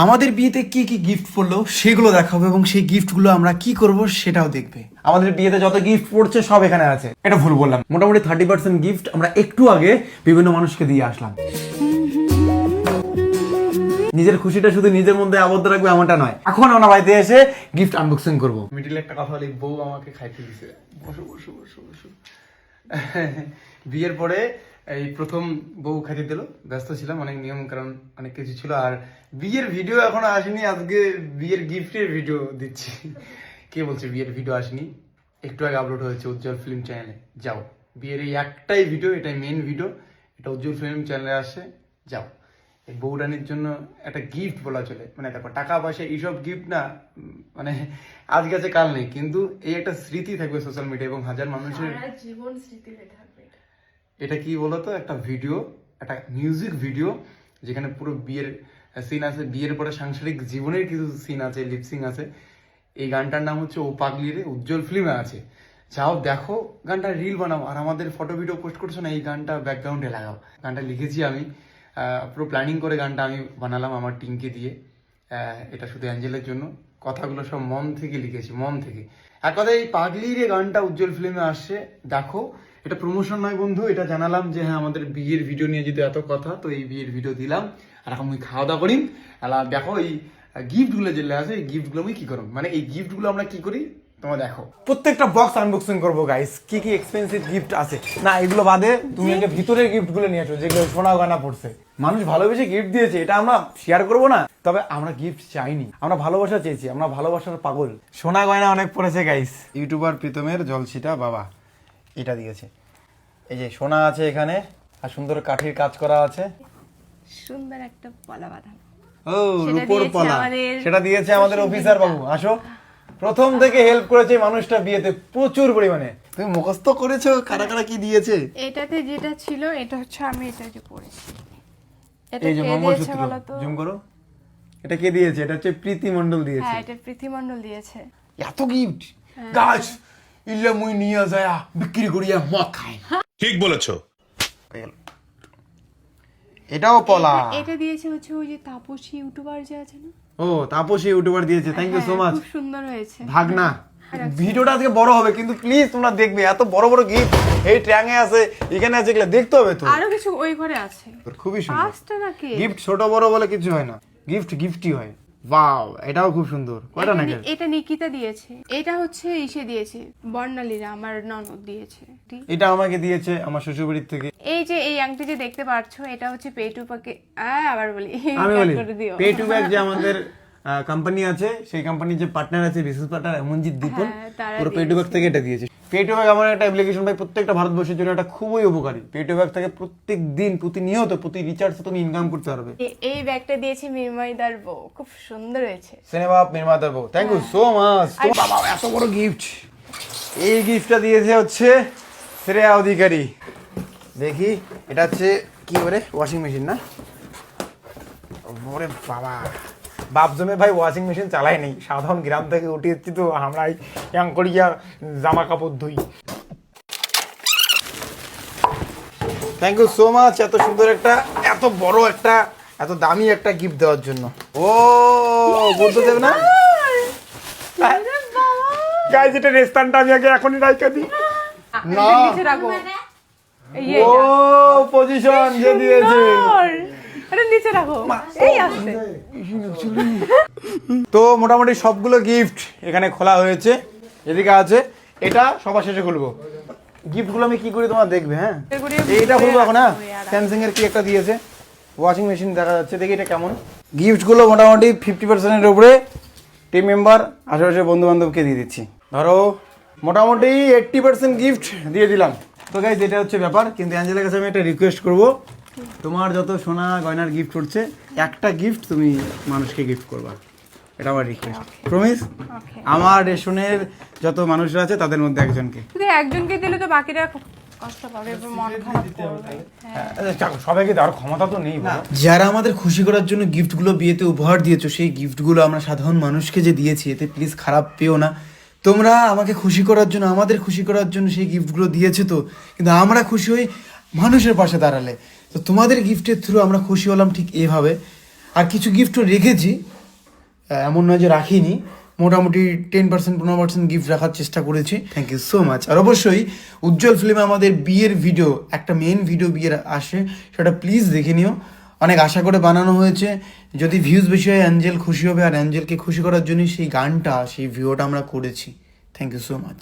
আমাদের বিয়েতে কি কি গিফট পড়লো সেগুলো দেখাবো এবং সেই গিফটগুলো আমরা কি করব সেটাও দেখবে। আমাদের বিয়েতে যত গিফট পড়ছে সব এখানে আছে। এটা ভুল বললাম, মোটামুটি 30% গিফট আমরা একটু আগে বিভিন্ন মানুষকে দিয়ে আসলাম। নিজের খুশিটা শুধু নিজের মধ্যে আবদ্ধ রাখবে এমনটা নয়। এখন আমরা বাড়িতে এসে গিফট আনবক্সিং করবো। মিডিলে একটা কথা বলি, বউ আমাকে খাইতে দিছে। বসো বসো বসো বসো। বিয়ের পরে এই প্রথম বউ খাইতে দিল, ব্যস্ত ছিলাম, অনেক নিয়ম কারণ অনেক কিছু ছিল। আর বিয়ের ভিডিও এখনো আসেনি, আজকে বিয়ের গিফটের ভিডিও দিচ্ছি। কে বলছে বিয়ের ভিডিও আসেনি? একটু আগে আপলোড হয়েছে উজ্জ্বল ফিল্ম চ্যানেলে, যাও। বিয়ের এই একটাই ভিডিও, এটাই মেন ভিডিও, এটা উজ্জ্বল ফিল্ম চ্যানেলে আসে, যাও। এই বউরানির জন্য একটা গিফট বলা চলে, মানে দেখো টাকা পয়সা এইসব গিফট না, মানে আজকে আছে কাল নেই, কিন্তু এই একটা স্মৃতি থাকবে সোশ্যাল মিডিয়া এবং হাজার মানুষের জীবন স্মৃতি হয়ে থাকবে। এটা কি বলতো, একটা ভিডিও, একটা মিউজিক ভিডিও যেখানে পুরো বিয়ের সিন আছে, বিয়ের পরে সাংসারিক জীবনের কিছু সিন আছে, লিপসিং আছে। এই গানটার নাম হচ্ছে ও পাগলি রে, উজ্জ্বল ফিল্মে আছে। যাও দেখো, গানটা রিল বানাও, আর আমাদের ফটো ভিডিও পোস্ট করছো না, এই গানটা ব্যাকগ্রাউন্ডে লাগাও। গানটা লিখেছি আমি, পুরো প্ল্যানিং করে গানটা আমি বানালাম আমার টিমকে দিয়ে। এটা শুধু অ্যাঞ্জেলের জন্য, কথাগুলো সব মন থেকে লিখেছি, মন থেকে। এক কথা, এই পাগলির এই গানটা উজ্জ্বল ফিল্মে আসছে, দেখো। এটা প্রমোশন নয় বন্ধু, এটা জানালাম যে হ্যাঁ আমাদের বিয়ের ভিডিও নিয়ে যদি এত কথা, তো এই বিয়ের ভিডিও দিলাম। আর এখন আমি খাওয়া দাওয়া করি। আর দেখো এই গিফটগুলো যেগুলো আছে, এই গিফটগুলো আমি কি করব, মানে এই গিফটগুলো আমরা কি করি তোমরা দেখো। প্রত্যেকটা বক্স আনবক্সিং করবো গাইস, কি কি এক্সপেন্সিভ গিফট আছে। না এগুলো বাদে তুমি আগে ভিতরের গিফটগুলো নিয়ে আসো, যেগুলো সোনা গয়না পড়ছে। মানুষ ভালোবেসে গিফট দিয়েছে, এটা আমরা শেয়ার করবো না? তবে আমরা গিফট চাইনি, আমরা ভালোবাসা চেয়েছি, আমরা ভালোবাসার পাগল। সোনা গয়না অনেক পড়েছে গাইস। ইউটিউবার প্রীতমের জলছিটা বাবা এটা দিয়েছে। এই যে সোনা আছে এখানে, আর সুন্দর কাঠির কাজ করা আছে, সুন্দর একটা পলা বাঁধা। ও রূপোর পলা, সেটা দিয়েছে আমাদের অফিসার বাবু। আসো, প্রথম থেকে হেল্প করেছে মানুষটা বিয়েতে প্রচুর পরিমাণে। তুমি মুখস্থ করেছো কারা কারা কি দিয়েছে? এটাতে যেটা ছিল এটা হচ্ছে আমি এটা যে পড়েছি। এটা এই যে কে দিয়েছে মঙ্গলসূত্র, বলো তো? জুম করো। এটা কে দিয়েছে? এটা হচ্ছে প্রীতি মণ্ডল দিয়েছে। হ্যাঁ, এটা প্রীতি মণ্ডল দিয়েছে। এত গিফট গাছ ইল্লা মুই নিয়ে যায় বিক্রি করিয়া মদ খায়। ঠিক বলেছো। এটাও পলা। এটা দিয়েছে হচ্ছে ওই যে তাপসী ইউটিউবার যে আছে না? ও তাপসী ইউটিউবার দিয়েছে, থ্যাংক ইউ সো মাচ। খুব সুন্দর হয়েছে। ভাগনা, ভিডিওটা আজকে বড় হবে কিন্তু প্লিজ তোমরা দেখবে, এত বড় বড় গিফট এই ট্যাঙ্গে আছে, এখানে আছে, এগুলো দেখতে হবে তো। আরো কিছু ওই ঘরে আছে। খুবই সুন্দর। পাঁচটা নাকি? গিফট ছোট বড় বলে কিছু হয় না, গিফট গিফটই হয়। ওয়াও, এটাও খুব সুন্দর। কয়টা নাকি? এটা নিকিতা দিয়েছে। এটা হচ্ছে ইসে দিয়েছে, বর্ণালীরা আমার ননদ দিয়েছে। এটা আমাকে দিয়েছে আমার শ্বশুরবাড়ির থেকে। এই যে এই আংটি যে দেখতে পাচ্ছো, এটা হচ্ছে পে টু প্যাকে। আবার বলি, আমি বলি করে দিও। পে টু ব্যাক যে আমাদের কোম্পানি আছে, সেই কোম্পানির যে পার্টনার আছে, বিশেষ পার্টনার এমনজিৎ দীপন, পুরো পে টু ব্যাক থেকে এটা দিয়েছে। পে টু ব্যাক আমার একটা অ্যাপ্লিকেশন ভাই, প্রত্যেকটা ভারতবর্ষের জন্য এটা খুবই উপকারী। পে টু ব্যাক থেকে প্রত্যেক দিন প্রতিনিয়ত প্রতি রিচার্জে তুমি ইনকাম করতে পারবে। এই ব্যাগটা দিয়েছে মিরমাইদার বউ, খুব সুন্দর হয়েছে। সিনেমা নির্মাতার বউ, থ্যাংক ইউ সো মাচ। বাবা এত বড় গিফট। এই গিফটটা দিয়েছে হচ্ছে শ্রেয়া অধিকারী। দেখি এটা হচ্ছে কি বলে, ওয়াশিং মেশিন না? ওরে বাবা, বাপ জমে ভাই ওয়াশিং মেশিন চালাই নেই, সাধারণ গ্রাম থেকে উঠে এসেছি তো আমরা ইয়াং করিয়া জামা কাপড় ধুই। থ্যাংক ইউ সো মাচ এত সুন্দর একটা, এত বড় একটা, এত দামি একটা গিফট দেওয়ার জন্য। ও বুদ্ধদেব না গাইজ, এটা রেস্তানটা আমি আগে এখনই রাইখা দিই না। নিচে রাখো। ও পজিশন যে দিয়েছে, আরে নিচে রাখো, এই আসছে। তো মোটামুটি সবগুলো গিফট এখানে খোলা হয়েছে, এদিকে আছে। এটা সবার শেষে খুলবো। গিফটগুলো আমি কি করি তোমরা দেখবে। হ্যাঁ, এইটা খুলবো এখন। হ্যাঁ, স্যামসাং এর কি একটা দিয়েছে, ওয়াশিং মেশিন দেখা যাচ্ছে, দেখি এটা কেমন। গিফটগুলো মোটামুটি 50% এর উপরে টিম মেম্বার, আশেপাশে বন্ধু বান্ধবকে দিয়ে দিচ্ছি। ধরো মোটামুটি 80% গিফট দিয়ে দিলাম। তো গাইজ এটা হচ্ছে ব্যাপার, কিন্তু অ্যাঞ্জেলার কাছে আমি একটা রিকোয়েস্ট করবো, তোমার যত সোনা গয়নার গিফট হচ্ছে, একটা গিফট তুমি মানুষকে গিফট করবা, এটা আমার রিকোয়েস্ট। প্রমিস? আমার রেশনের যত মানুষরা আছে তাদের মধ্যে একজনকে। শুধু একজনকে দিলে তো বাকিরা কষ্ট পাবে, মন খারাপ করবে। সবাইকে দেওয়ার ক্ষমতা তো নেই। যারা আমাদের খুশি করার জন্য গিফটগুলো বিয়েতে উপহার দিয়েছো, সেই গিফটগুলো আমরা সাধারণ মানুষকে যে দিয়েছি, এতে প্লিজ খারাপ পেও না। তোমরা আমাকে খুশি করার জন্য, আমাদের খুশি করার জন্য সেই গিফটগুলো দিয়েছো তো, কিন্তু আমরা খুশি হই মানুষের পাশে দাঁড়ালে। তো তোমাদের গিফটের থ্রু আমরা খুশি হলাম ঠিক এইভাবে। আর কিছু গিফটও রেখেছি, এমন নয় যে রাখিনি, মোটামুটি 10% 15% গিফট রাখার চেষ্টা করেছি। Thank you so much. আর অবশ্যই উজ্জ্বল ফিল্মে আমাদের বিয়ের ভিডিও, একটা মেন ভিডিও বিয়ের আসে, সেটা প্লিজ দেখে নিও। অনেক আশা করে বানানো হয়েছে, যদি ভিউজ বেশি হয় অ্যাঞ্জেল খুশি হবে, আর অ্যাঞ্জেলকে খুশি করার জন্যই সেই গানটা, সেই ভিডিওটা আমরা করেছি। Thank you so much.